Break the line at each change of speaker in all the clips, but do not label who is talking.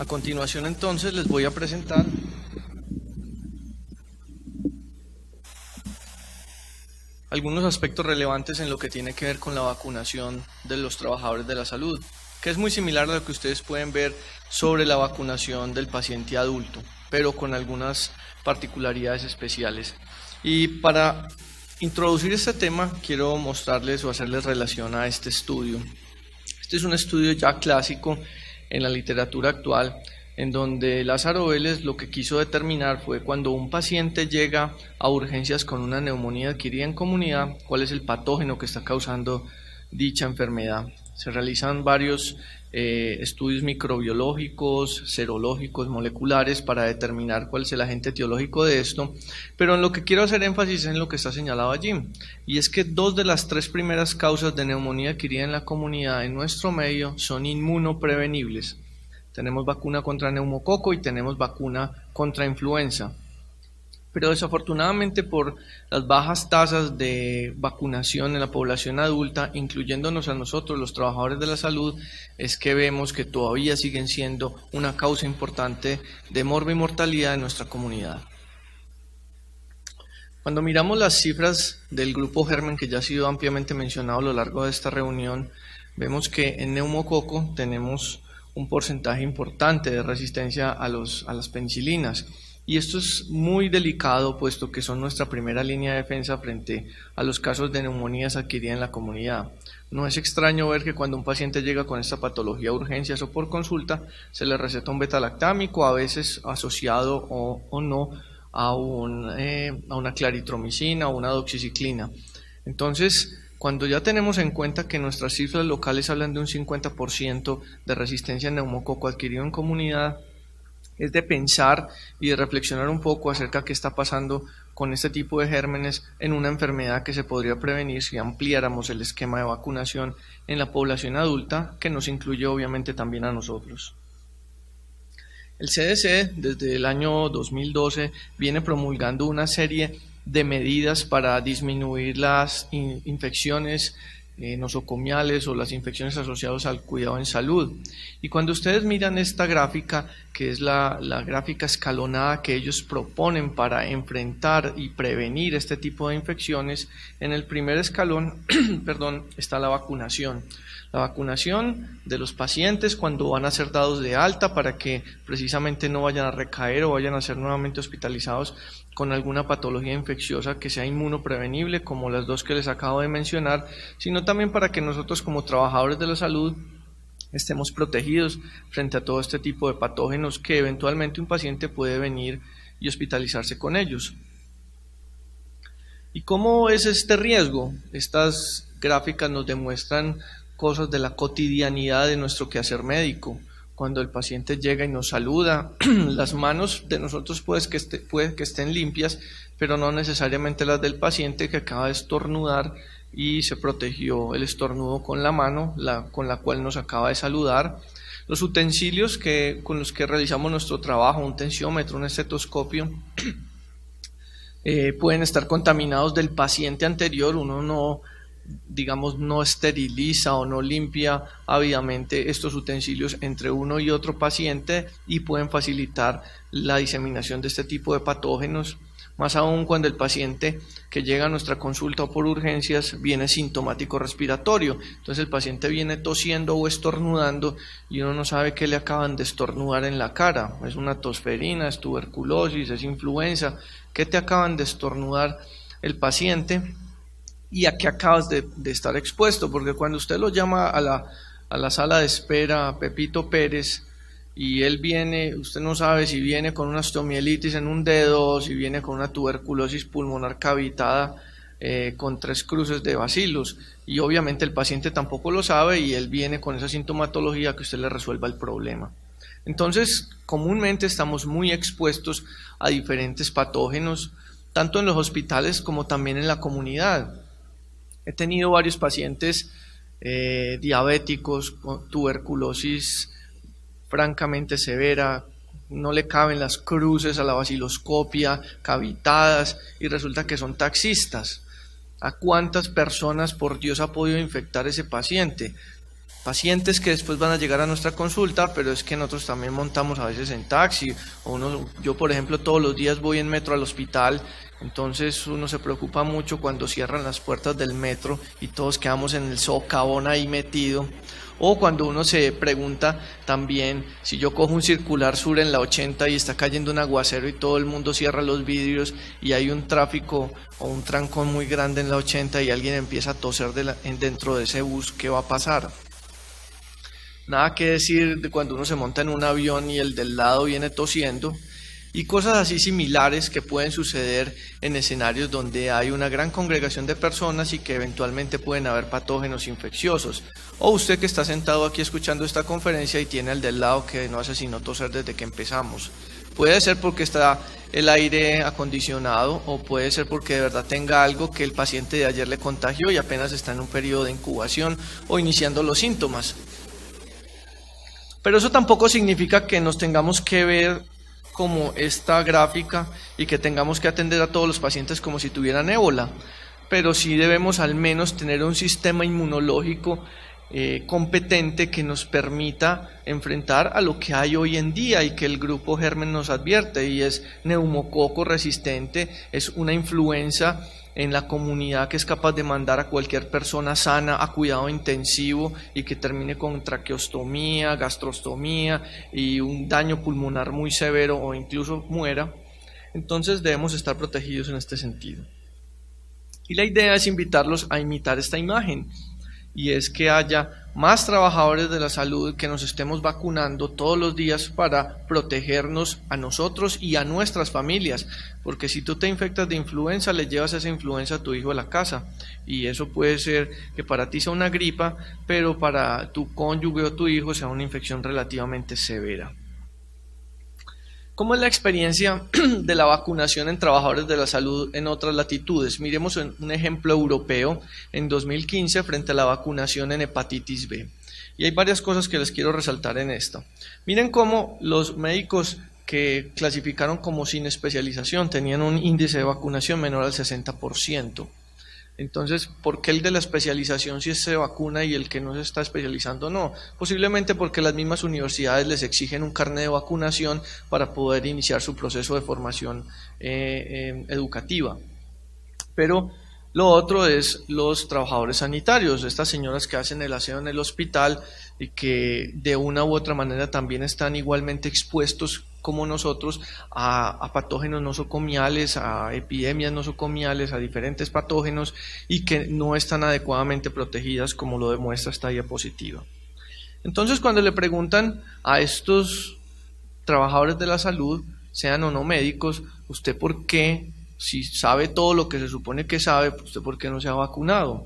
A continuación entonces les voy a presentar algunos aspectos relevantes en lo que tiene que ver con la vacunación de los trabajadores de la salud, que es muy similar a lo que ustedes pueden ver sobre la vacunación del paciente adulto, pero con algunas particularidades especiales. Y para introducir este tema, quiero mostrarles o hacerles relación a este estudio. Este es un estudio ya clásico en la literatura actual, en donde Lázaro Vélez lo que quiso determinar fue cuando un paciente llega a urgencias con una neumonía adquirida en comunidad, cuál es el patógeno que está causando dicha enfermedad. Se realizan varios estudios microbiológicos, serológicos, moleculares para determinar cuál es el agente etiológico de esto, pero en lo que quiero hacer énfasis es en lo que está señalado allí, y es que 2 de las 3 primeras causas de neumonía adquirida en la comunidad en nuestro medio son inmunoprevenibles. Tenemos vacuna contra neumococo y tenemos vacuna contra influenza. Pero desafortunadamente por las bajas tasas de vacunación en la población adulta, incluyéndonos a nosotros, los trabajadores de la salud, es que vemos que todavía siguen siendo una causa importante de mortalidad en nuestra comunidad. Cuando miramos las cifras del grupo Germen, que ya ha sido ampliamente mencionado a lo largo de esta reunión, vemos que en neumococo tenemos un porcentaje importante de resistencia a las penicilinas. Y esto es muy delicado, puesto que son nuestra primera línea de defensa frente a los casos de neumonías adquiridas en la comunidad. No es extraño ver que cuando un paciente llega con esta patología a urgencias o por consulta, se le receta un beta-lactámico, a veces asociado o no a una claritromicina o una doxiciclina. Entonces, cuando ya tenemos en cuenta que nuestras cifras locales hablan de un 50% de resistencia en neumococo adquirido en comunidad, es de pensar y de reflexionar un poco acerca de qué está pasando con este tipo de gérmenes en una enfermedad que se podría prevenir si ampliáramos el esquema de vacunación en la población adulta, que nos incluye obviamente también a nosotros. El CDC desde el año 2012 viene promulgando una serie de medidas para disminuir las infecciones nosocomiales o las infecciones asociadas al cuidado en salud. Y cuando ustedes miran esta gráfica, que es la gráfica escalonada que ellos proponen para enfrentar y prevenir este tipo de infecciones, en el primer escalón está la vacunación. La vacunación de los pacientes cuando van a ser dados de alta para que precisamente no vayan a recaer o vayan a ser nuevamente hospitalizados con alguna patología infecciosa que sea inmunoprevenible, como las 2 que les acabo de mencionar, sino también para que nosotros como trabajadores de la salud estemos protegidos frente a todo este tipo de patógenos que eventualmente un paciente puede venir y hospitalizarse con ellos. ¿Y cómo es este riesgo? Estas gráficas nos demuestran cosas de la cotidianidad de nuestro quehacer médico. Cuando el paciente llega y nos saluda, las manos de nosotros puede que estén limpias, pero no necesariamente las del paciente que acaba de estornudar y se protegió el estornudo con la mano con la cual nos acaba de saludar. Los utensilios con los que realizamos nuestro trabajo, un tensiómetro, un estetoscopio, pueden estar contaminados del paciente anterior. Uno no esteriliza o no limpia ávidamente estos utensilios entre uno y otro paciente y pueden facilitar la diseminación de este tipo de patógenos, más aún cuando el paciente que llega a nuestra consulta o por urgencias viene sintomático respiratorio. Entonces el paciente viene tosiendo o estornudando y uno no sabe qué le acaban de estornudar en la cara. Es una tosferina, es tuberculosis, es influenza. ¿Qué te acaban de estornudar el paciente? ¿Y a qué acabas de estar expuesto? Porque cuando usted lo llama a la sala de espera, Pepito Pérez, y él viene, usted no sabe si viene con una osteomielitis en un dedo o si viene con una tuberculosis pulmonar cavitada con 3 cruces de bacilos, y obviamente el paciente tampoco lo sabe y él viene con esa sintomatología que usted le resuelva el problema. Entonces, comúnmente estamos muy expuestos a diferentes patógenos, tanto en los hospitales como también en la comunidad. He tenido varios pacientes diabéticos con tuberculosis francamente severa, no le caben las cruces a la baciloscopia, cavitadas, y resulta que son taxistas. ¿A cuántas personas, por Dios, ha podido infectar ese paciente? pacientes que después van a llegar a nuestra consulta, pero es que nosotros también montamos a veces en taxi, yo por ejemplo todos los días voy en metro al hospital, entonces uno se preocupa mucho cuando cierran las puertas del metro y todos quedamos en el socavón ahí metido, o cuando uno se pregunta también si yo cojo un circular sur en la 80 y está cayendo un aguacero y todo el mundo cierra los vidrios y hay un tráfico o un trancón muy grande en la 80 y alguien empieza a toser dentro de ese bus, ¿qué va a pasar? Nada que decir de cuando uno se monta en un avión y el del lado viene tosiendo, y cosas así similares que pueden suceder en escenarios donde hay una gran congregación de personas y que eventualmente pueden haber patógenos infecciosos. O usted que está sentado aquí escuchando esta conferencia y tiene al del lado que no hace sino toser desde que empezamos. Puede ser porque está el aire acondicionado o puede ser porque de verdad tenga algo que el paciente de ayer le contagió y apenas está en un periodo de incubación o iniciando los síntomas. Pero eso tampoco significa que nos tengamos que ver como esta gráfica y que tengamos que atender a todos los pacientes como si tuvieran ébola, pero sí debemos al menos tener un sistema inmunológico competente que nos permita enfrentar a lo que hay hoy en día y que el grupo germen nos advierte, y es neumococo resistente, es una influenza en la comunidad que es capaz de mandar a cualquier persona sana a cuidado intensivo y que termine con traqueostomía, gastrostomía y un daño pulmonar muy severo o incluso muera. Entonces debemos estar protegidos en este sentido. Y la idea es invitarlos a imitar esta imagen, y es que haya más trabajadores de la salud, que nos estemos vacunando todos los días para protegernos a nosotros y a nuestras familias, porque si tú te infectas de influenza, le llevas esa influenza a tu hijo a la casa, y eso puede ser que para ti sea una gripa, pero para tu cónyuge o tu hijo sea una infección relativamente severa. ¿Cómo es la experiencia de la vacunación en trabajadores de la salud en otras latitudes? Miremos un ejemplo europeo en 2015 frente a la vacunación en hepatitis B. Y hay varias cosas que les quiero resaltar en esta. Miren cómo los médicos que clasificaron como sin especialización tenían un índice de vacunación menor al 60%. Entonces, ¿por qué el de la especialización sí se vacuna y el que no se está especializando no? Posiblemente porque las mismas universidades les exigen un carnet de vacunación para poder iniciar su proceso de formación educativa. Pero lo otro es los trabajadores sanitarios, estas señoras que hacen el aseo en el hospital y que de una u otra manera también están igualmente expuestos como nosotros a patógenos nosocomiales, a epidemias nosocomiales, a diferentes patógenos, y que no están adecuadamente protegidas, como lo demuestra esta diapositiva. Entonces, cuando le preguntan a estos trabajadores de la salud, sean o no médicos, ¿usted por qué, si sabe todo lo que se supone que sabe, usted por qué no se ha vacunado?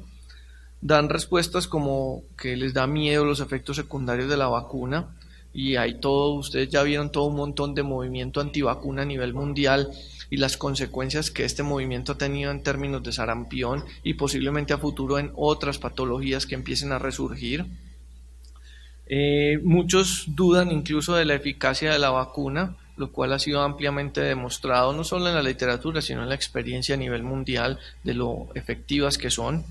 Dan respuestas como que les da miedo los efectos secundarios de la vacuna, y hay todo, ustedes ya vieron todo un montón de movimiento antivacuna a nivel mundial y las consecuencias que este movimiento ha tenido en términos de sarampión y posiblemente a futuro en otras patologías que empiecen a resurgir. Muchos dudan incluso de la eficacia de la vacuna, lo cual ha sido ampliamente demostrado no solo en la literatura, sino en la experiencia a nivel mundial de lo efectivas que son.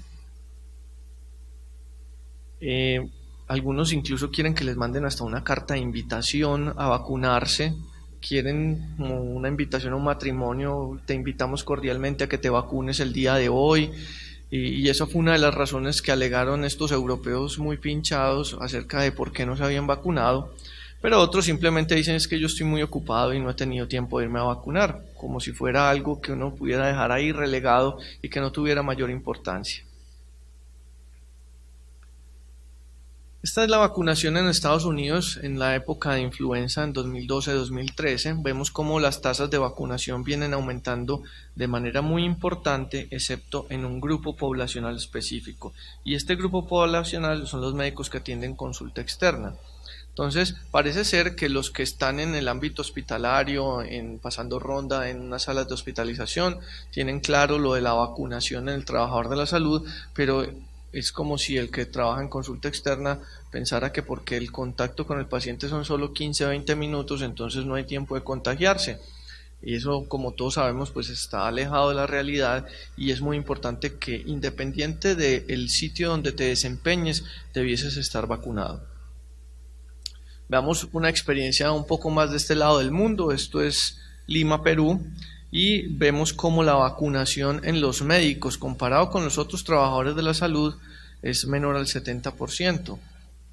Algunos incluso quieren que les manden hasta una carta de invitación a vacunarse, quieren como una invitación a un matrimonio, te invitamos cordialmente a que te vacunes el día de hoy, y eso fue una de las razones que alegaron estos europeos muy pinchados acerca de por qué no se habían vacunado, pero otros simplemente dicen es que yo estoy muy ocupado y no he tenido tiempo de irme a vacunar, como si fuera algo que uno pudiera dejar ahí relegado y que no tuviera mayor importancia. Esta es la vacunación en Estados Unidos en la época de influenza en 2012-2013. Vemos cómo las tasas de vacunación vienen aumentando de manera muy importante, excepto en un grupo poblacional específico. Y este grupo poblacional son los médicos que atienden consulta externa. Entonces, parece ser que los que están en el ámbito hospitalario, pasando ronda en unas salas de hospitalización, tienen claro lo de la vacunación en el trabajador de la salud, pero es como si el que trabaja en consulta externa pensara que porque el contacto con el paciente son solo 15 o 20 minutos, entonces no hay tiempo de contagiarse. Y eso, como todos sabemos, pues está alejado de la realidad y es muy importante que, independiente del sitio donde te desempeñes, debieses estar vacunado. Veamos una experiencia un poco más de este lado del mundo. Esto es Lima, Perú, y vemos cómo la vacunación en los médicos, comparado con los otros trabajadores de la salud, es menor al 70%.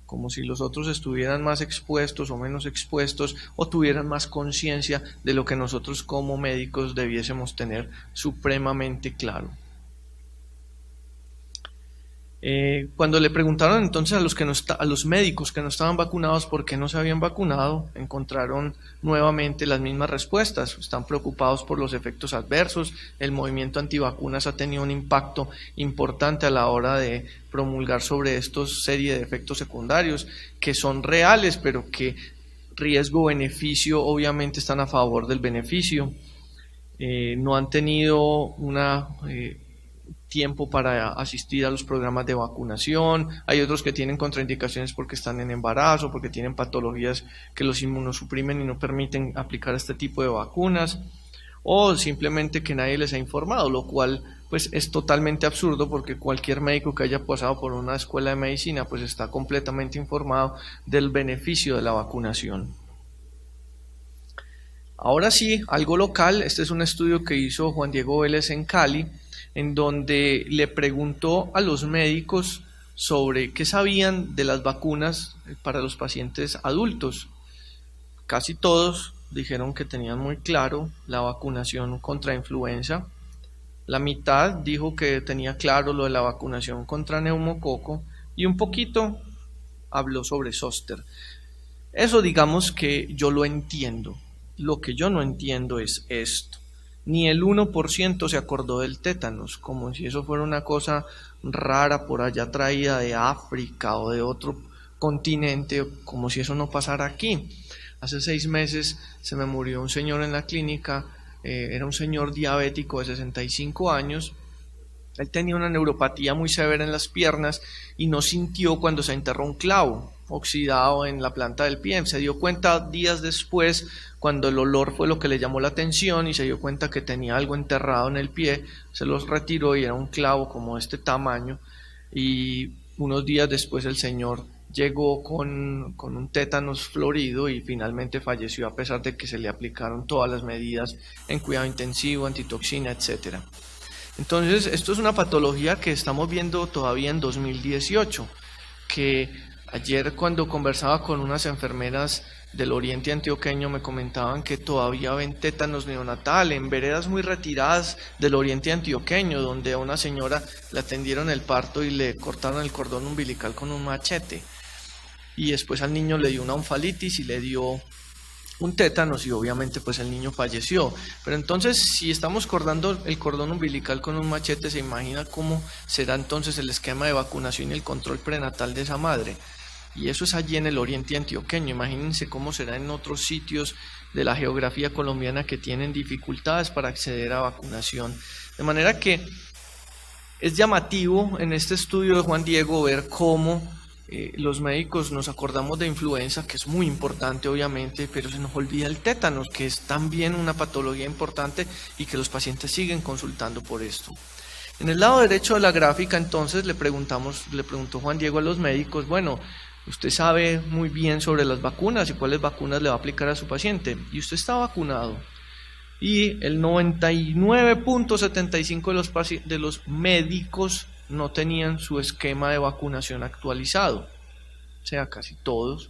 Como si los otros estuvieran más expuestos o menos expuestos o tuvieran más conciencia de lo que nosotros como médicos debiésemos tener supremamente claro. Cuando le preguntaron entonces a los médicos que no estaban vacunados por qué no se habían vacunado, encontraron nuevamente las mismas respuestas. Están preocupados por los efectos adversos. El movimiento antivacunas ha tenido un impacto importante a la hora de promulgar sobre estos serie de efectos secundarios que son reales, pero que riesgo-beneficio obviamente están a favor del beneficio. No han tenido una tiempo para asistir a los programas de vacunación. Hay otros que tienen contraindicaciones porque están en embarazo, porque tienen patologías que los inmunosuprimen y no permiten aplicar este tipo de vacunas, o simplemente que nadie les ha informado, lo cual pues es totalmente absurdo, porque cualquier médico que haya pasado por una escuela de medicina pues está completamente informado del beneficio de la vacunación. Ahora sí, algo local. Este es un estudio que hizo Juan Diego Vélez en Cali, en donde le preguntó a los médicos sobre qué sabían de las vacunas para los pacientes adultos. Casi todos dijeron que tenían muy claro la vacunación contra influenza. La mitad dijo que tenía claro lo de la vacunación contra neumococo y un poquito habló sobre zóster. Eso digamos que yo lo entiendo. Lo que yo no entiendo es esto. Ni el 1% se acordó del tétanos, como si eso fuera una cosa rara por allá traída de África o de otro continente, como si eso no pasara aquí. Hace 6 meses se me murió un señor en la clínica, era un señor diabético de 65 años. Él tenía una neuropatía muy severa en las piernas y no sintió cuando se enterró un clavo oxidado en la planta del pie. Se dio cuenta días después, cuando el olor fue lo que le llamó la atención y se dio cuenta que tenía algo enterrado en el pie. Se los retiró y era un clavo como este tamaño, y unos días después el señor llegó con un tétanos florido y finalmente falleció, a pesar de que se le aplicaron todas las medidas en cuidado intensivo, antitoxina, etcétera. Entonces, esto es una patología que estamos viendo todavía en 2018, que ayer cuando conversaba con unas enfermeras del oriente antioqueño me comentaban que todavía ven tétanos neonatal en veredas muy retiradas del oriente antioqueño, donde a una señora le atendieron el parto y le cortaron el cordón umbilical con un machete, y después al niño le dio una oncefalitis y le dio un tétanos y obviamente pues el niño falleció. Pero entonces, si estamos cortando el cordón umbilical con un machete, se imagina cómo será entonces el esquema de vacunación y el control prenatal de esa madre. Y eso es allí en el oriente antioqueño. Imagínense cómo será en otros sitios de la geografía colombiana que tienen dificultades para acceder a vacunación. De manera que es llamativo en este estudio de Juan Diego ver cómo los médicos nos acordamos de influenza, que es muy importante obviamente, pero se nos olvida el tétanos, que es también una patología importante y que los pacientes siguen consultando por esto. En el lado derecho de la gráfica, entonces, le preguntó Juan Diego a los médicos, bueno, usted sabe muy bien sobre las vacunas y cuáles vacunas le va a aplicar a su paciente, y usted está vacunado. Y el 99.75% de los médicos no tenían su esquema de vacunación actualizado, o sea, casi todos.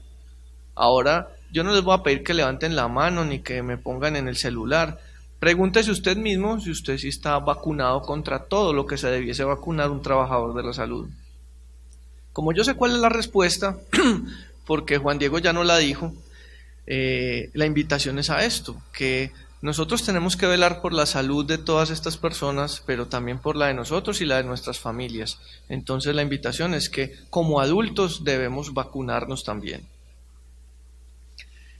Ahora, yo no les voy a pedir que levanten la mano ni que me pongan en el celular. Pregúntese usted mismo si usted sí está vacunado contra todo lo que se debiese vacunar un trabajador de la salud. Como yo sé cuál es la respuesta, porque Juan Diego ya no la dijo, la invitación es a esto, que nosotros tenemos que velar por la salud de todas estas personas, pero también por la de nosotros y la de nuestras familias. Entonces la invitación es que como adultos debemos vacunarnos también.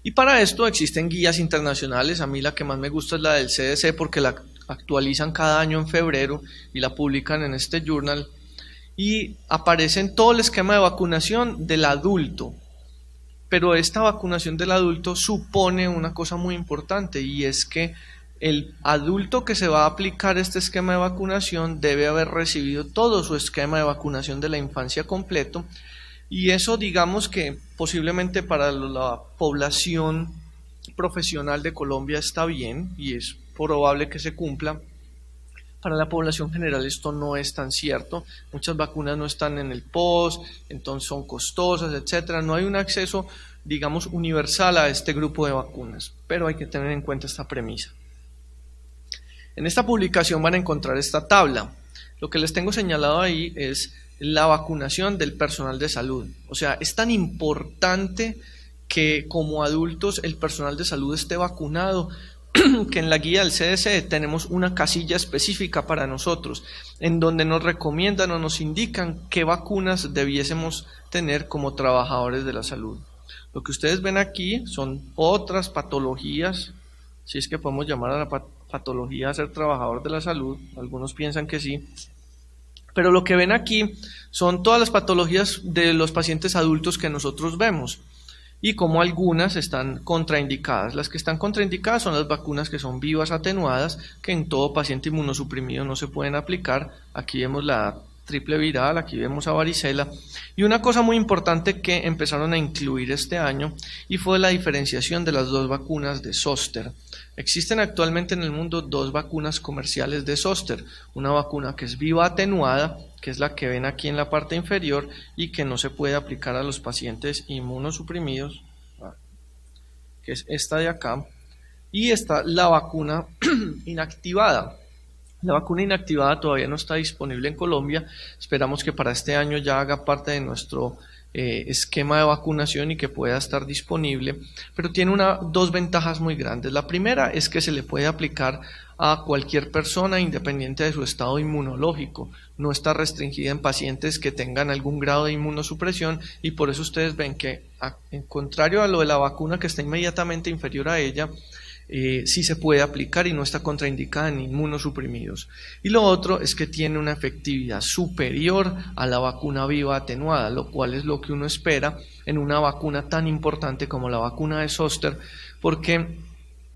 Y para esto existen guías internacionales. A mí la que más me gusta es la del CDC, porque la actualizan cada año en febrero y la publican en este journal. Y aparece en todo el esquema de vacunación del adulto. Pero esta vacunación del adulto supone una cosa muy importante, y es que el adulto que se va a aplicar este esquema de vacunación debe haber recibido todo su esquema de vacunación de la infancia completo, y eso digamos que posiblemente para la población profesional de Colombia está bien y es probable que se cumpla. Para la población general esto no es tan cierto, muchas vacunas no están en el POS, entonces son costosas, etcétera. No hay un acceso, digamos, universal a este grupo de vacunas, pero hay que tener en cuenta esta premisa. En esta publicación van a encontrar esta tabla. Lo que les tengo señalado ahí es la vacunación del personal de salud. O sea, es tan importante que como adultos el personal de salud esté vacunado, que en la guía del CDC tenemos una casilla específica para nosotros, en donde nos recomiendan o nos indican qué vacunas debiésemos tener como trabajadores de la salud. Lo que ustedes ven aquí son otras patologías, si es que podemos llamar a la patología a ser trabajador de la salud, algunos piensan que sí, pero lo que ven aquí son todas las patologías de los pacientes adultos que nosotros vemos, y como algunas están contraindicadas. Las que están contraindicadas son las vacunas que son vivas atenuadas, que en todo paciente inmunosuprimido no se pueden aplicar. Aquí vemos la triple viral, aquí vemos a varicela. Y una cosa muy importante que empezaron a incluir este año y fue la diferenciación de las dos vacunas de zóster. Existen actualmente en el mundo dos vacunas comerciales de zóster, una vacuna que es viva atenuada, que es la que ven aquí en la parte inferior y que no se puede aplicar a los pacientes inmunosuprimidos, que es esta de acá, y está la vacuna inactivada. La vacuna inactivada todavía no está disponible en Colombia, esperamos que para este año ya haga parte de nuestro esquema de vacunación y que pueda estar disponible, pero tiene dos ventajas muy grandes. La primera es que se le puede aplicar a cualquier persona independiente de su estado inmunológico, no está restringida en pacientes que tengan algún grado de inmunosupresión, y por eso ustedes ven que, en contrario a lo de la vacuna que está inmediatamente inferior a ella, sí se puede aplicar y no está contraindicada en inmunosuprimidos. Y lo otro es que tiene una efectividad superior a la vacuna viva atenuada, lo cual es lo que uno espera en una vacuna tan importante como la vacuna de zóster, porque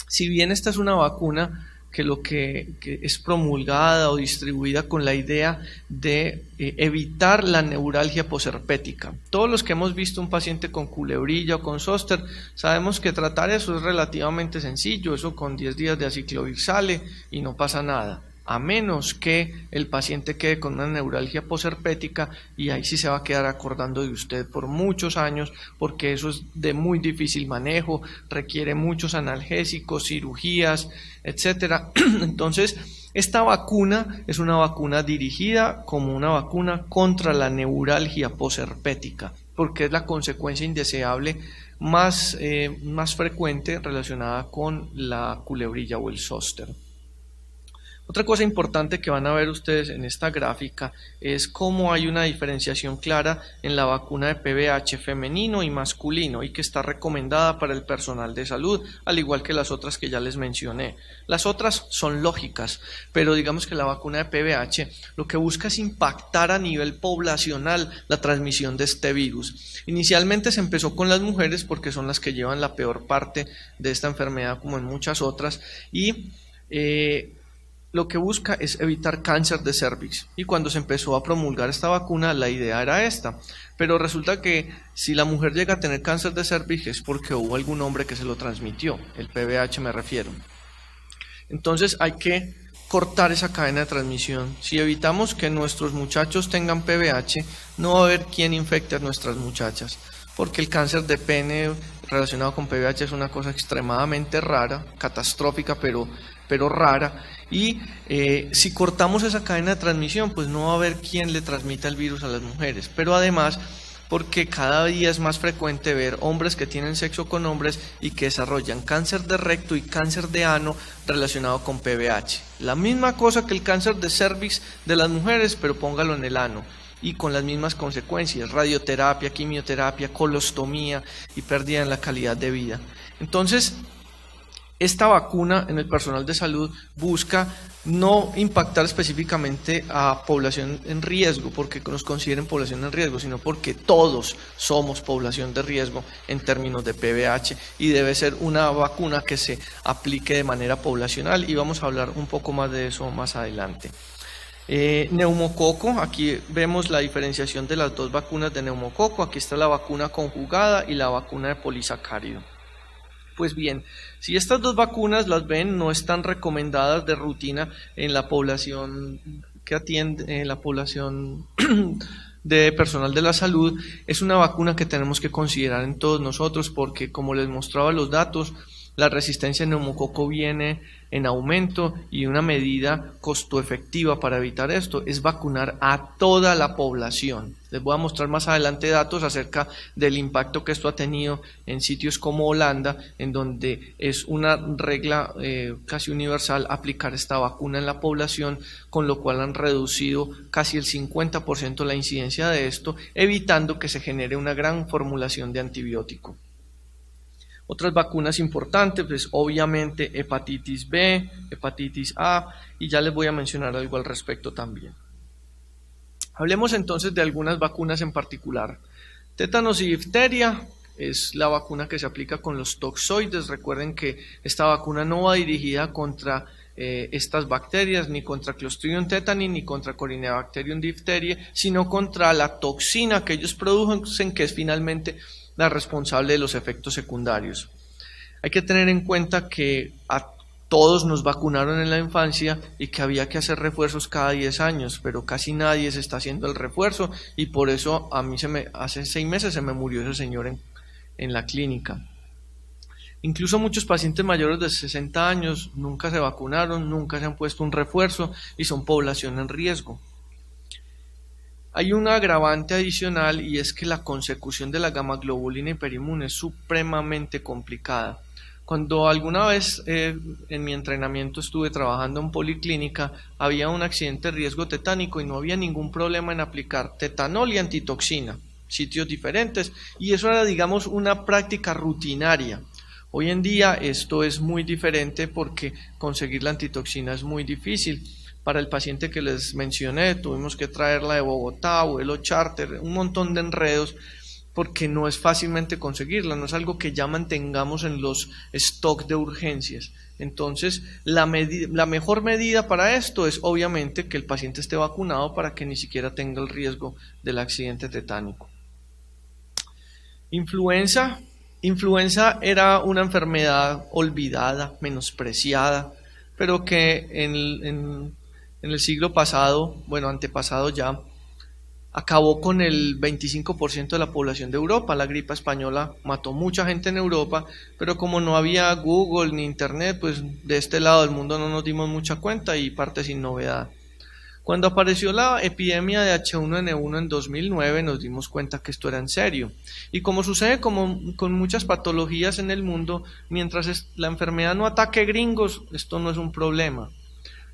si bien esta es una vacuna que es promulgada o distribuida con la idea de evitar la neuralgia posherpética. Todos los que hemos visto un paciente con culebrilla o con zóster sabemos que tratar eso es relativamente sencillo, eso con 10 días de aciclovir sale y no pasa nada, a menos que el paciente quede con una neuralgia posherpética, y ahí sí se va a quedar acordando de usted por muchos años, porque eso es de muy difícil manejo, requiere muchos analgésicos, cirugías, etcétera. Entonces, esta vacuna es una vacuna dirigida como una vacuna contra la neuralgia posherpética, porque es la consecuencia indeseable más frecuente relacionada con la culebrilla o el zóster. Otra cosa importante que van a ver ustedes en esta gráfica es cómo hay una diferenciación clara en la vacuna de PBH femenino y masculino, y que está recomendada para el personal de salud, al igual que las otras que ya les mencioné. Las otras son lógicas, pero digamos que la vacuna de PBH lo que busca es impactar a nivel poblacional la transmisión de este virus. Inicialmente se empezó con las mujeres porque son las que llevan la peor parte de esta enfermedad, como en muchas otras, y lo que busca es evitar cáncer de cervix, y cuando se empezó a promulgar esta vacuna la idea era esta, pero resulta que si la mujer llega a tener cáncer de cervix es porque hubo algún hombre que se lo transmitió, el PBH me refiero. Entonces hay que cortar esa cadena de transmisión. Si evitamos que nuestros muchachos tengan PBH, no va a haber quien infecte a nuestras muchachas, porque el cáncer de pene relacionado con PBH es una cosa extremadamente rara, catastrófica, pero rara, y si cortamos esa cadena de transmisión, pues no va a haber quien le transmita el virus a las mujeres, pero además porque cada día es más frecuente ver hombres que tienen sexo con hombres y que desarrollan cáncer de recto y cáncer de ano relacionado con PBH, la misma cosa que el cáncer de cervix de las mujeres, pero póngalo en el ano, y con las mismas consecuencias: radioterapia, quimioterapia, colostomía y pérdida en la calidad de vida. Entonces, Esta vacuna en el personal de salud busca no impactar específicamente a población en riesgo, porque nos consideren población en riesgo, sino porque todos somos población de riesgo en términos de PVH y debe ser una vacuna que se aplique de manera poblacional y vamos a hablar un poco más de eso más adelante. Neumococo, aquí vemos la diferenciación de las dos vacunas de neumococo, aquí está la vacuna conjugada y la vacuna de polisacárido. Pues bien, si estas dos vacunas las ven, no están recomendadas de rutina en la población que atiende, en la población de personal de la salud, es una vacuna que tenemos que considerar en todos nosotros porque, como les mostraba los datos, la resistencia al neumococo viene en aumento y una medida costo efectiva para evitar esto es vacunar a toda la población. Les voy a mostrar más adelante datos acerca del impacto que esto ha tenido en sitios como Holanda, en donde es una regla casi universal aplicar esta vacuna en la población, con lo cual han reducido casi el 50% la incidencia de esto, evitando que se genere una gran formulación de antibiótico. Otras vacunas importantes, pues obviamente hepatitis B, hepatitis A, y ya les voy a mencionar algo al respecto también. Hablemos entonces de algunas vacunas en particular. Tétanos y difteria es la vacuna que se aplica con los toxoides. Recuerden que esta vacuna no va dirigida contra estas bacterias, ni contra Clostridium tetani, ni contra Corynebacterium diphtheriae, sino contra la toxina que ellos producen, que es finalmente la responsable de los efectos secundarios. Hay que tener en cuenta que a todos nos vacunaron en la infancia y que había que hacer refuerzos cada 10 años, pero casi nadie se está haciendo el refuerzo y por eso a mí hace 6 meses se me murió ese señor en la clínica. Incluso muchos pacientes mayores de 60 años nunca se vacunaron, nunca se han puesto un refuerzo y son población en riesgo. Hay un agravante adicional y es que la consecución de la gamma-globulina hiperinmune es supremamente complicada. Cuando alguna vez en mi entrenamiento estuve trabajando en policlínica, había un accidente de riesgo tetánico y no había ningún problema en aplicar tetanol y antitoxina, sitios diferentes, y eso era, digamos, una práctica rutinaria. Hoy en día esto es muy diferente porque conseguir la antitoxina es muy difícil. Para el paciente que les mencioné, tuvimos que traerla de Bogotá, vuelo charter, un montón de enredos, porque no es fácilmente conseguirla, no es algo que ya mantengamos en los stocks de urgencias. Entonces, la mejor medida para esto es obviamente que el paciente esté vacunado para que ni siquiera tenga el riesgo del accidente tetánico. Influenza era una enfermedad olvidada, menospreciada, pero que en el siglo pasado, bueno, antepasado ya, acabó con el 25% de la población de Europa. La gripe española mató mucha gente en Europa, pero como no había Google ni Internet, pues de este lado del mundo no nos dimos mucha cuenta y parte sin novedad. Cuando apareció la epidemia de H1N1 en 2009 nos dimos cuenta que esto era en serio. Y como sucede con muchas patologías en el mundo, mientras la enfermedad no ataque gringos, esto no es un problema.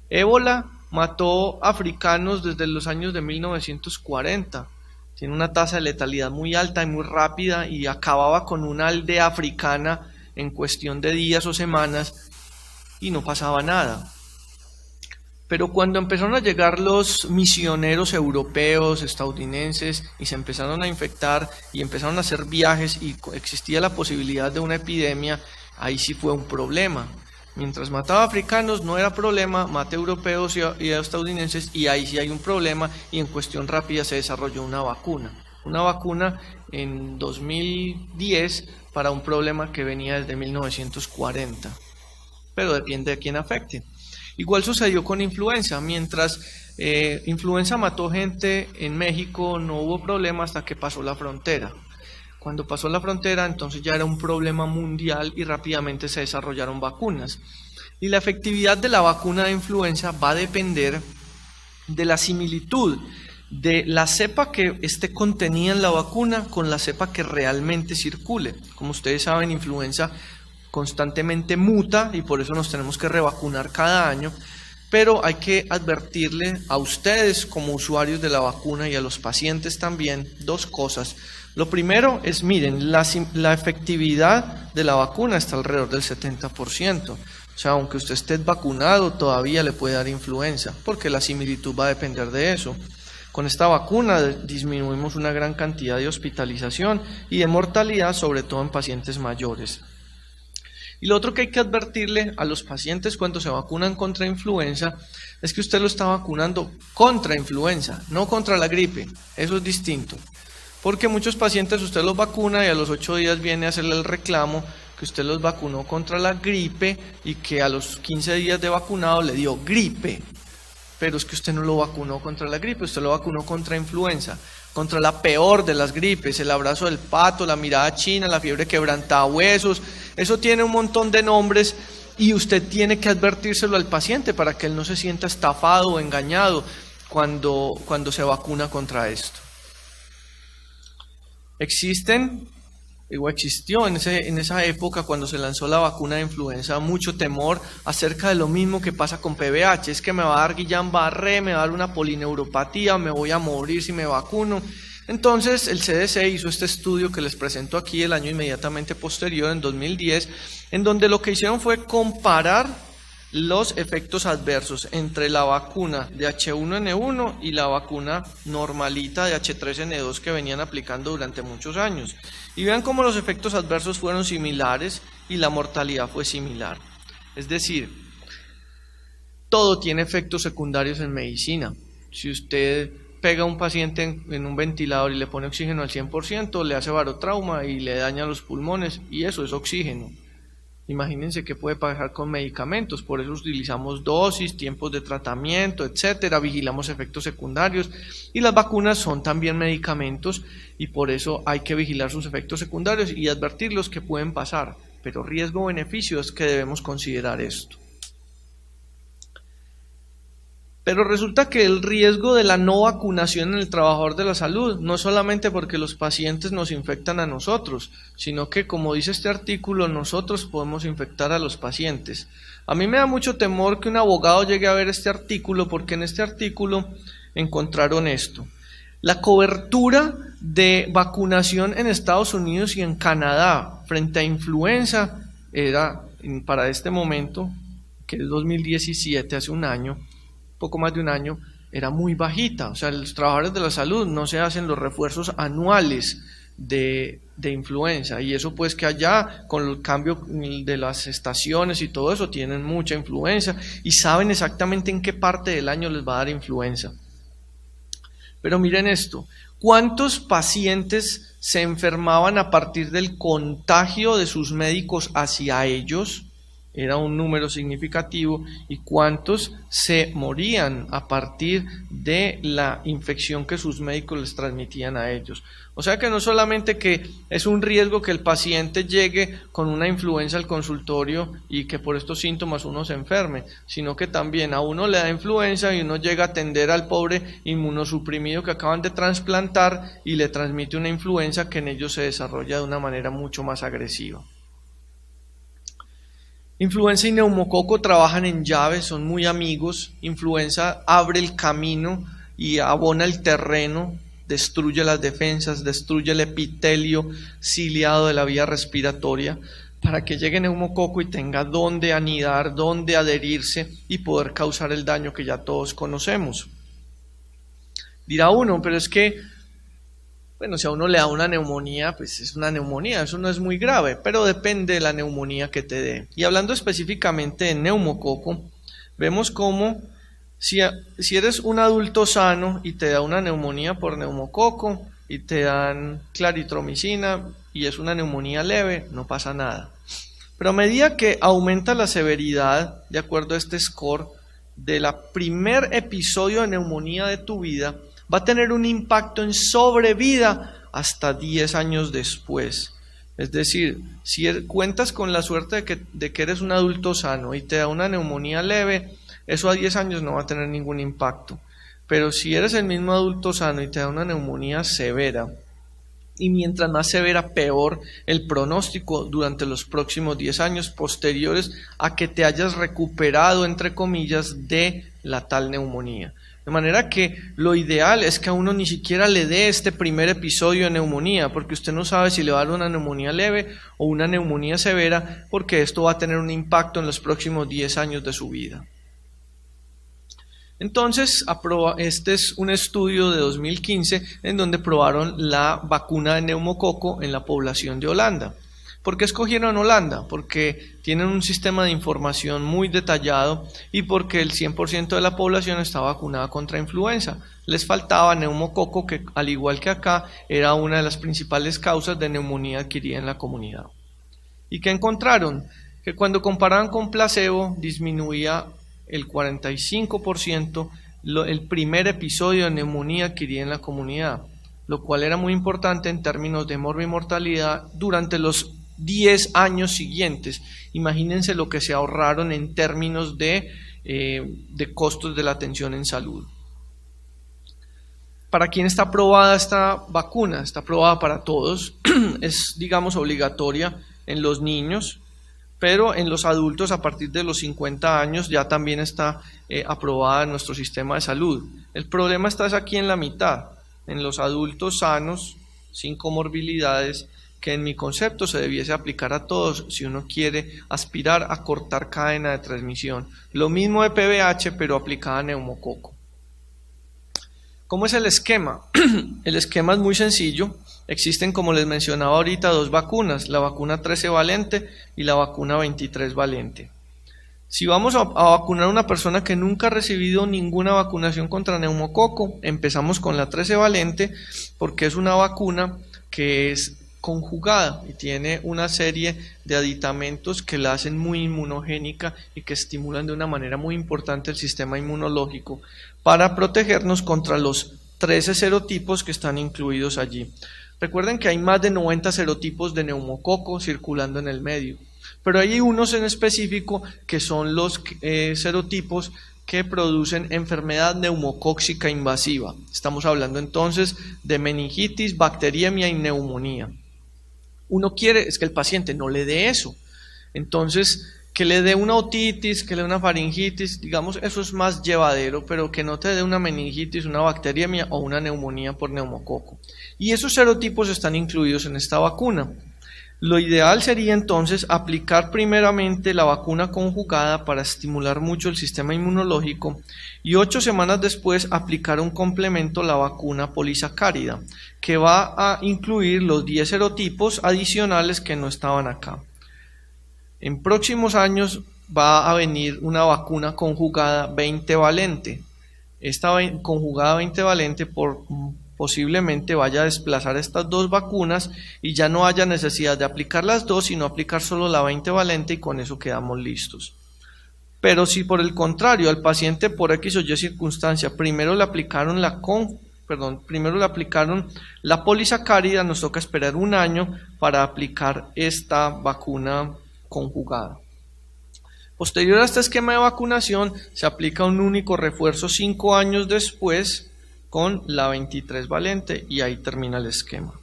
Ébola mató africanos desde los años de 1940. Tiene una tasa de letalidad muy alta y muy rápida y acababa con una aldea africana en cuestión de días o semanas y no pasaba nada. Pero cuando empezaron a llegar los misioneros europeos, estadounidenses, y se empezaron a infectar y empezaron a hacer viajes y existía la posibilidad de una epidemia, ahí sí fue un problema. Mientras mataba a africanos no era problema, mate a europeos y a estadounidenses y ahí sí hay un problema y en cuestión rápida se desarrolló una vacuna. Una vacuna en 2010 para un problema que venía desde 1940, pero depende de quién afecte. Igual sucedió con influenza, mientras influenza mató gente en México no hubo problema hasta que pasó la frontera. Cuando pasó la frontera entonces ya era un problema mundial y rápidamente se desarrollaron vacunas. Y la efectividad de la vacuna de influenza va a depender de la similitud de la cepa que esté contenida en la vacuna con la cepa que realmente circule. Como ustedes saben, influenza constantemente muta y por eso nos tenemos que revacunar cada año, pero hay que advertirle a ustedes como usuarios de la vacuna y a los pacientes también dos cosas. Lo primero es, miren, la efectividad de la vacuna está alrededor del 70%. O sea, aunque usted esté vacunado, todavía le puede dar influenza, porque la similitud va a depender de eso. Con esta vacuna disminuimos una gran cantidad de hospitalización y de mortalidad, sobre todo en pacientes mayores. Y lo otro que hay que advertirle a los pacientes cuando se vacunan contra influenza es que usted lo está vacunando contra influenza, no contra la gripe. Eso es distinto. Porque muchos pacientes usted los vacuna y a los 8 días viene a hacerle el reclamo que usted los vacunó contra la gripe y que a los 15 días de vacunado le dio gripe. Pero es que usted no lo vacunó contra la gripe, usted lo vacunó contra influenza, contra la peor de las gripes, el abrazo del pato, la mirada china, la fiebre quebrantahuesos. Eso tiene un montón de nombres y usted tiene que advertírselo al paciente para que él no se sienta estafado o engañado cuando se vacuna contra esto. Existió en esa época cuando se lanzó la vacuna de influenza mucho temor acerca de lo mismo que pasa con PBH, es que me va a dar Guillain-Barré, me va a dar una polineuropatía, me voy a morir si me vacuno. Entonces el CDC hizo este estudio que les presento aquí el año inmediatamente posterior, en 2010, en donde lo que hicieron fue comparar los efectos adversos entre la vacuna de H1N1 y la vacuna normalita de H3N2 que venían aplicando durante muchos años. Y vean cómo los efectos adversos fueron similares y la mortalidad fue similar. Es decir, todo tiene efectos secundarios en medicina. Si usted pega a un paciente en un ventilador y le pone oxígeno al 100%, le hace barotrauma y le daña los pulmones, y eso es oxígeno. Imagínense qué puede pasar con medicamentos, por eso utilizamos dosis, tiempos de tratamiento, etcétera, vigilamos efectos secundarios, y las vacunas son también medicamentos y por eso hay que vigilar sus efectos secundarios y advertirlos que pueden pasar, pero riesgo-beneficio es que debemos considerar esto. Pero resulta que el riesgo de la no vacunación en el trabajador de la salud no solamente porque los pacientes nos infectan a nosotros, sino que, como dice este artículo, nosotros podemos infectar a los pacientes. A mí me da mucho temor que un abogado llegue a ver este artículo, porque en este artículo encontraron esto. La cobertura de vacunación en Estados Unidos y en Canadá frente a influenza era, para este momento, que es 2017, hace un año, poco más de un año, era muy bajita. O sea, los trabajadores de la salud no se hacen los refuerzos anuales de influenza, y eso pues que allá con el cambio de las estaciones y todo eso tienen mucha influenza y saben exactamente en qué parte del año les va a dar influenza. Pero miren esto, ¿cuántos pacientes se enfermaban a partir del contagio de sus médicos hacia ellos? Era un número significativo. ¿Y cuántos se morían a partir de la infección que sus médicos les transmitían a ellos? O sea que no solamente que es un riesgo que el paciente llegue con una influenza al consultorio y que por estos síntomas uno se enferme, sino que también a uno le da influenza y uno llega a atender al pobre inmunosuprimido que acaban de trasplantar y le transmite una influenza que en ellos se desarrolla de una manera mucho más agresiva. Influenza y neumococo trabajan en llave, son muy amigos. Influenza abre el camino y abona el terreno, destruye las defensas, destruye el epitelio ciliado de la vía respiratoria para que llegue neumococo y tenga dónde anidar, dónde adherirse y poder causar el daño que ya todos conocemos. Dirá uno, pero es que, bueno, si a uno le da una neumonía, pues es una neumonía, eso no es muy grave, pero depende de la neumonía que te dé. Y hablando específicamente de neumococo, vemos cómo si eres un adulto sano y te da una neumonía por neumococo y te dan claritromicina y es una neumonía leve, no pasa nada. Pero a medida que aumenta la severidad, de acuerdo a este score, de la primer episodio de neumonía de tu vida, va a tener un impacto en sobrevida hasta 10 años después. Es decir, si cuentas con la suerte de que eres un adulto sano y te da una neumonía leve, eso a 10 años no va a tener ningún impacto. Pero si eres el mismo adulto sano y te da una neumonía severa, y mientras más severa, peor el pronóstico durante los próximos 10 años posteriores a que te hayas recuperado, entre comillas, de la tal neumonía. De manera que lo ideal es que a uno ni siquiera le dé este primer episodio de neumonía, porque usted no sabe si le va a dar una neumonía leve o una neumonía severa, porque esto va a tener un impacto en los próximos 10 años de su vida. Entonces, este es un estudio de 2015 en donde probaron la vacuna de neumococo en la población de Holanda. ¿Por qué escogieron Holanda? Porque tienen un sistema de información muy detallado y porque el 100% de la población está vacunada contra influenza. Les faltaba neumococo, que al igual que acá, era una de las principales causas de neumonía adquirida en la comunidad. ¿Y qué encontraron? Que cuando comparaban con placebo, disminuía el 45% el primer episodio de neumonía adquirida en la comunidad, lo cual era muy importante en términos de morbimortalidad durante los 10 años siguientes. Imagínense lo que se ahorraron en términos de costos de la atención en salud. ¿Para quién está aprobada esta vacuna? Está aprobada para todos, es, digamos, obligatoria en los niños, pero en los adultos a partir de los 50 años ya también está aprobada en nuestro sistema de salud. El problema está aquí en la mitad, en los adultos sanos, sin comorbilidades, que en mi concepto se debiese aplicar a todos si uno quiere aspirar a cortar cadena de transmisión. Lo mismo de PVH, pero aplicada a neumococo. ¿Cómo es el esquema? El esquema es muy sencillo. Existen, como les mencionaba ahorita, dos vacunas, la vacuna 13 valente y la vacuna 23 valente. Si vamos a vacunar a una persona que nunca ha recibido ninguna vacunación contra neumococo, empezamos con la 13 valente porque es una vacuna que es conjugada y tiene una serie de aditamentos que la hacen muy inmunogénica y que estimulan de una manera muy importante el sistema inmunológico para protegernos contra los 13 serotipos que están incluidos allí. Recuerden que hay más de 90 serotipos de neumococo circulando en el medio, pero hay unos en específico que son los serotipos que producen enfermedad neumocóxica invasiva. Estamos hablando entonces de meningitis, bacteriemia y neumonía. Uno quiere es que el paciente no le dé eso, entonces que le dé una otitis, que le dé una faringitis, digamos, eso es más llevadero, pero que no te dé una meningitis, una bacteriemia o una neumonía por neumococo. Y esos serotipos están incluidos en esta vacuna. Lo ideal sería entonces aplicar primeramente la vacuna conjugada para estimular mucho el sistema inmunológico y 8 semanas después aplicar un complemento, la vacuna polisacárida, que va a incluir los 10 serotipos adicionales que no estaban acá. En próximos años va a venir una vacuna conjugada 20 valente. Esta conjugada 20 valente posiblemente vaya a desplazar estas dos vacunas y ya no haya necesidad de aplicar las dos, sino aplicar solo la 20 valente y con eso quedamos listos. Pero si por el contrario al paciente por X o Y circunstancia primero le aplicaron la polisacárida, nos toca esperar un año para aplicar esta vacuna conjugada. Posterior a este esquema de vacunación se aplica un único refuerzo 5 años después con la 23 valente y ahí termina el esquema.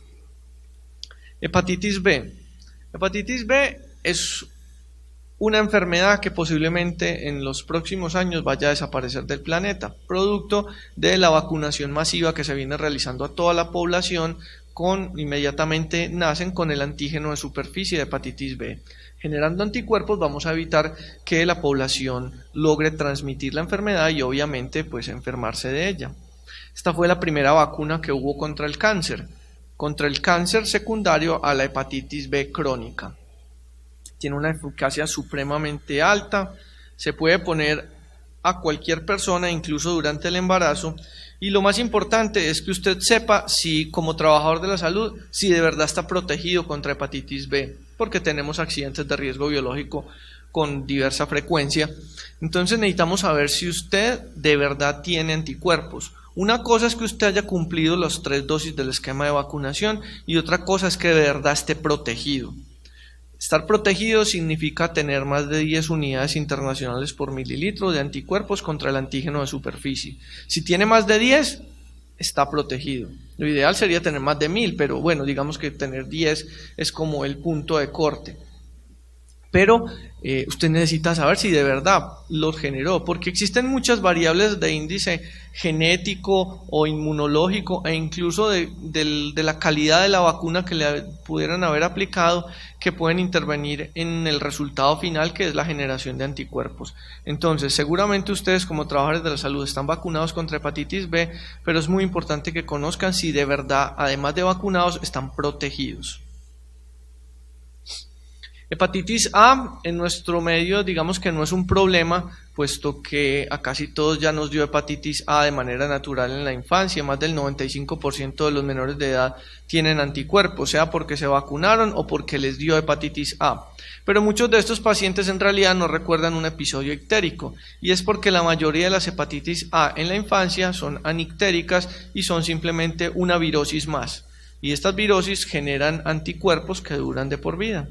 Hepatitis B. Hepatitis B es una enfermedad que posiblemente en los próximos años vaya a desaparecer del planeta, producto de la vacunación masiva que se viene realizando a toda la población, inmediatamente nacen con el antígeno de superficie de hepatitis B. Generando anticuerpos vamos a evitar que la población logre transmitir la enfermedad y obviamente pues enfermarse de ella. Esta fue la primera vacuna que hubo contra el cáncer secundario a la hepatitis B crónica. Tiene una eficacia supremamente alta, se puede poner a cualquier persona, incluso durante el embarazo, y lo más importante es que usted sepa si como trabajador de la salud, si de verdad está protegido contra hepatitis B, porque tenemos accidentes de riesgo biológico con diversa frecuencia. Entonces necesitamos saber si usted de verdad tiene anticuerpos. Una cosa es que usted haya cumplido las 3 dosis del esquema de vacunación y otra cosa es que de verdad esté protegido. Estar protegido significa tener más de 10 unidades internacionales por mililitro de anticuerpos contra el antígeno de superficie. Si tiene más de 10, está protegido. Lo ideal sería tener más de 1000, pero bueno, digamos que tener 10 es como el punto de corte. pero usted necesita saber si de verdad los generó, porque existen muchas variables de índice genético o inmunológico e incluso de la calidad de la vacuna que le pudieran haber aplicado, que pueden intervenir en el resultado final, que es la generación de anticuerpos. Entonces, seguramente ustedes como trabajadores de la salud están vacunados contra hepatitis B, pero es muy importante que conozcan si de verdad, además de vacunados, están protegidos. Hepatitis A en nuestro medio, digamos que no es un problema, puesto que a casi todos ya nos dio hepatitis A de manera natural en la infancia. Más del 95% de los menores de edad tienen anticuerpos, sea porque se vacunaron o porque les dio hepatitis A. Pero muchos de estos pacientes en realidad no recuerdan un episodio ictérico, y es porque la mayoría de las hepatitis A en la infancia son anictéricas y son simplemente una virosis más. Y estas virosis generan anticuerpos que duran de por vida.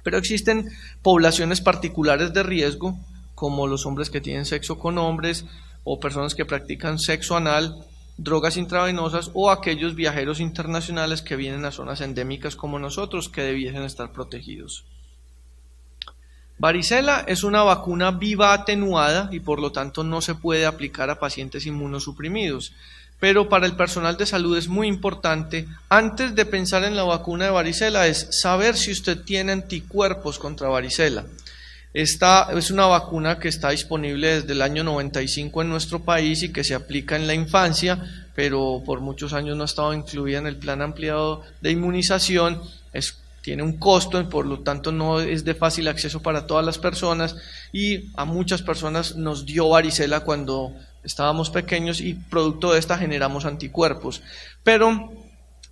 Pero existen poblaciones particulares de riesgo, como los hombres que tienen sexo con hombres, o personas que practican sexo anal, drogas intravenosas, o aquellos viajeros internacionales que vienen a zonas endémicas como nosotros, que debiesen estar protegidos. Varicela es una vacuna viva atenuada y por lo tanto no se puede aplicar a pacientes inmunosuprimidos. Pero para el personal de salud es muy importante, antes de pensar en la vacuna de varicela, es saber si usted tiene anticuerpos contra varicela. Esta es una vacuna que está disponible desde el año 95 en nuestro país y que se aplica en la infancia, pero por muchos años no ha estado incluida en el plan ampliado de inmunización. Tiene un costo y por lo tanto no es de fácil acceso para todas las personas, y a muchas personas nos dio varicela cuando estábamos pequeños y producto de esta generamos anticuerpos, pero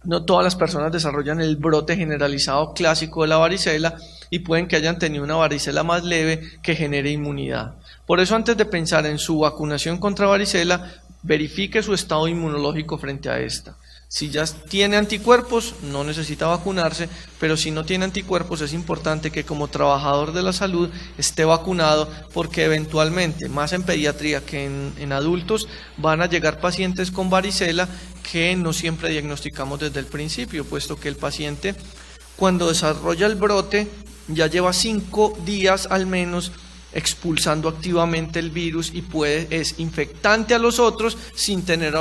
no todas las personas desarrollan el brote generalizado clásico de la varicela y pueden que hayan tenido una varicela más leve que genere inmunidad. Por eso, antes de pensar en su vacunación contra varicela, verifique su estado inmunológico frente a esta. Si ya tiene anticuerpos, no necesita vacunarse, pero si no tiene anticuerpos, es importante que como trabajador de la salud esté vacunado, porque eventualmente, más en pediatría que en adultos, van a llegar pacientes con varicela que no siempre diagnosticamos desde el principio, puesto que el paciente, cuando desarrolla el brote, ya lleva 5 días al menos expulsando activamente el virus y es infectante a los otros sin tener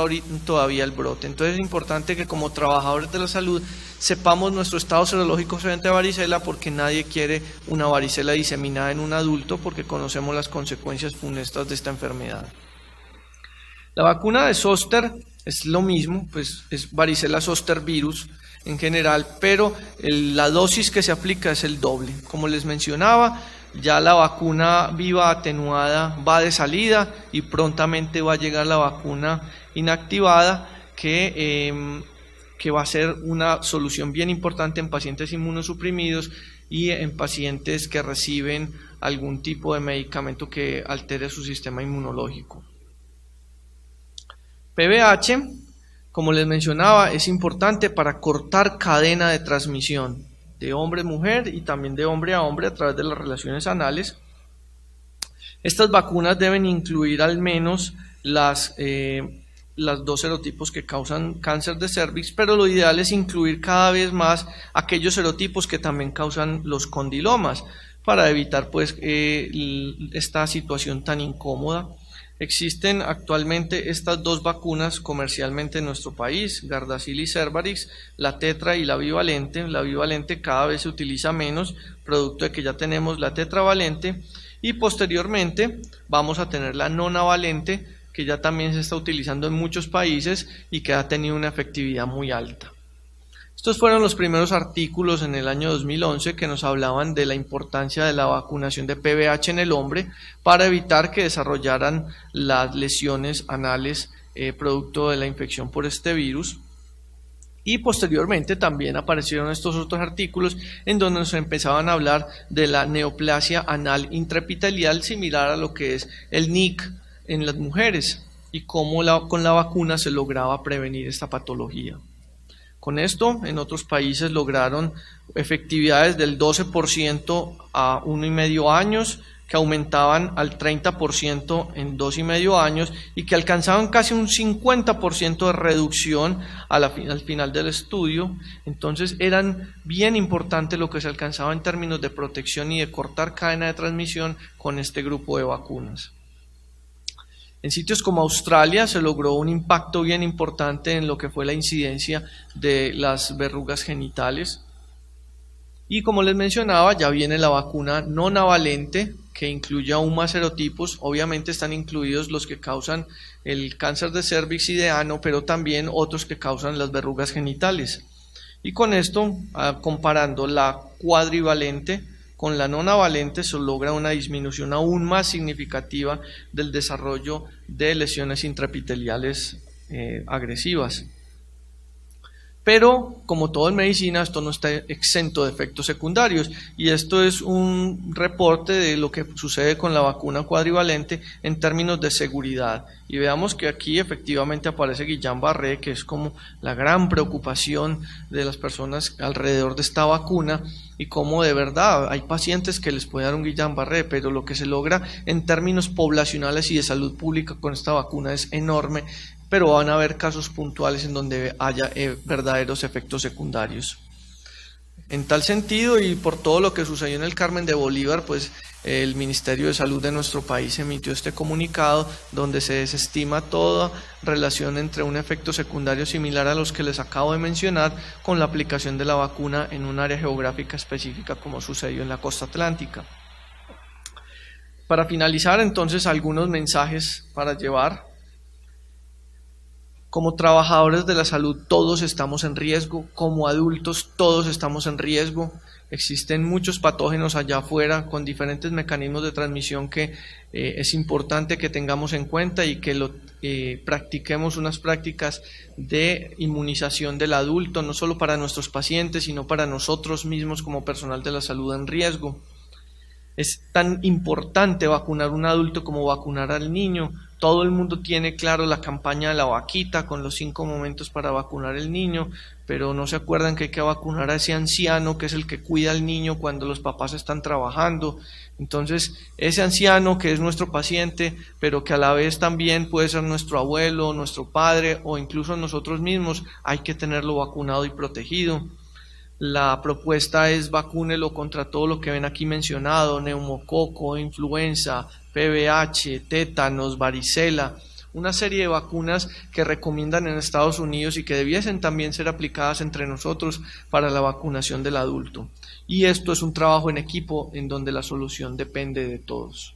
todavía el brote. Entonces es importante que como trabajadores de la salud sepamos nuestro estado serológico frente a varicela, porque nadie quiere una varicela diseminada en un adulto, porque conocemos las consecuencias funestas de esta enfermedad. La vacuna de zóster es lo mismo, pues es varicela zoster virus en general, pero la dosis que se aplica es el doble. Como les mencionaba, ya la vacuna viva atenuada va de salida y prontamente va a llegar la vacuna inactivada que va a ser una solución bien importante en pacientes inmunosuprimidos y en pacientes que reciben algún tipo de medicamento que altere su sistema inmunológico. PBH, como les mencionaba, es importante para cortar cadena de transmisión de hombre a mujer y también de hombre a hombre a través de las relaciones anales. Estas vacunas deben incluir al menos las 2 serotipos que causan cáncer de cervix, pero lo ideal es incluir cada vez más aquellos serotipos que también causan los condilomas, para evitar pues esta situación tan incómoda. Existen actualmente estas 2 vacunas comercialmente en nuestro país, Gardasil y Cervarix, la tetra y la bivalente. La bivalente cada vez se utiliza menos, producto de que ya tenemos la tetravalente, y posteriormente vamos a tener la nonavalente, que ya también se está utilizando en muchos países y que ha tenido una efectividad muy alta. Estos fueron los primeros artículos en el año 2011 que nos hablaban de la importancia de la vacunación de PBH en el hombre para evitar que desarrollaran las lesiones anales producto de la infección por este virus. Y posteriormente también aparecieron estos otros artículos en donde nos empezaban a hablar de la neoplasia anal intraepitelial, similar a lo que es el NIC en las mujeres, y cómo con la vacuna se lograba prevenir esta patología. Con esto, en otros países lograron efectividades del 12% a 1,5 años, que aumentaban al 30% en 2,5 años y que alcanzaban casi un 50% de reducción al final del estudio. Entonces eran bien importante lo que se alcanzaba en términos de protección y de cortar cadena de transmisión con este grupo de vacunas. En sitios como Australia se logró un impacto bien importante en lo que fue la incidencia de las verrugas genitales. Y como les mencionaba, ya viene la vacuna no navalente, que incluye aún más serotipos. Obviamente están incluidos los que causan el cáncer de cervix y de ano, pero también otros que causan las verrugas genitales. Y con esto, comparando la cuadrivalente con la no navalente, se logra una disminución aún más significativa del desarrollo de lesiones intraepiteliales agresivas. Pero, como todo en medicina, esto no está exento de efectos secundarios, y esto es un reporte de lo que sucede con la vacuna cuadrivalente en términos de seguridad. Y veamos que aquí efectivamente aparece Guillain-Barré, que es como la gran preocupación de las personas alrededor de esta vacuna, y cómo de verdad hay pacientes que les puede dar un Guillain-Barré, pero lo que se logra en términos poblacionales y de salud pública con esta vacuna es enorme, pero van a haber casos puntuales en donde haya verdaderos efectos secundarios. En tal sentido, y por todo lo que sucedió en el Carmen de Bolívar, pues el Ministerio de Salud de nuestro país emitió este comunicado donde se desestima toda relación entre un efecto secundario similar a los que les acabo de mencionar con la aplicación de la vacuna en un área geográfica específica como sucedió en la costa atlántica. Para finalizar, entonces, algunos mensajes para llevar. Como trabajadores de la salud todos estamos en riesgo, como adultos todos estamos en riesgo. Existen muchos patógenos allá afuera con diferentes mecanismos de transmisión que es importante que tengamos en cuenta y que practiquemos unas prácticas de inmunización del adulto, no solo para nuestros pacientes, sino para nosotros mismos como personal de la salud en riesgo. Es tan importante vacunar a un adulto como vacunar al niño. Todo el mundo tiene claro la campaña de la vaquita con los 5 momentos para vacunar al niño, pero no se acuerdan que hay que vacunar a ese anciano que es el que cuida al niño cuando los papás están trabajando. Entonces, ese anciano que es nuestro paciente, pero que a la vez también puede ser nuestro abuelo, nuestro padre o incluso nosotros mismos, hay que tenerlo vacunado y protegido. La propuesta es vacúnelo contra todo lo que ven aquí mencionado: neumococo, influenza, VIH, tétanos, varicela, una serie de vacunas que recomiendan en Estados Unidos y que debiesen también ser aplicadas entre nosotros para la vacunación del adulto. Y esto es un trabajo en equipo en donde la solución depende de todos.